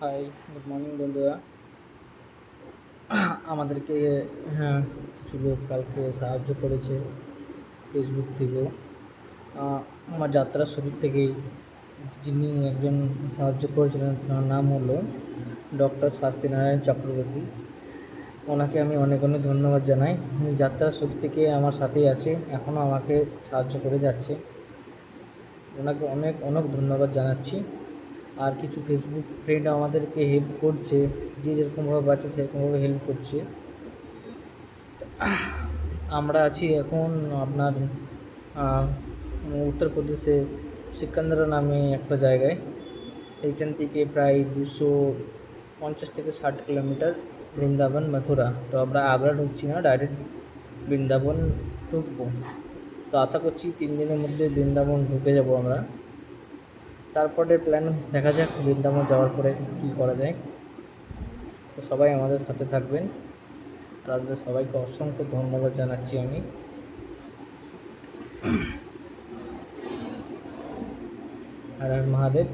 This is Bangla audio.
হাই, গুড মর্নিং বন্ধুরা। আমাদেরকে হ্যাঁ, কিছু লোক কালকে সাহায্য করেছে ফেসবুক থেকেও। আমার যাত্রার শুরু থেকেই যিনি একজন সাহায্য করেছিলেন তার নাম হলো ডক্টর শাস্ত্রীনারায়ণ চক্রবর্তী। ওনাকে আমি অনেক অনেক ধন্যবাদ জানাই। উনি যাত্রার শুরু থেকে আমার সাথেই আছে, এখনও আমাকে সাহায্য করে যাচ্ছে। ওনাকে অনেক অনেক ধন্যবাদ জানাচ্ছি। আর কিছু ফেসবুক ফ্রেন্ড আমাদেরকে হেল্প করছে, যে যেরকমভাবে পাচ্ছে সেরকমভাবে হেল্প করছে। আমরা আছি এখন আপনার উত্তরপ্রদেশে সিকান্দ্রা নামে একটা জায়গায়। এইখান থেকে প্রায় 250 থেকে 60 কিলোমিটার বৃন্দাবন মথুরা। তো আমরা আগ্রা ঢুকছি না, ডাইরেক্ট বৃন্দাবন ঢুকবো। তো আশা করছি 3 দিনের মধ্যে বৃন্দাবন ঢুকে যাব আমরা। তারপরে প্ল্যান দেখা যাক বৃন্দাবন যাওয়ার পরে কী করা যায়। তো সবাই আমাদের সাথে থাকবেন। আর আপনাদের সবাইকে অসংখ্য ধন্যবাদ জানাচ্ছি আমি। হর হর মহাদেব।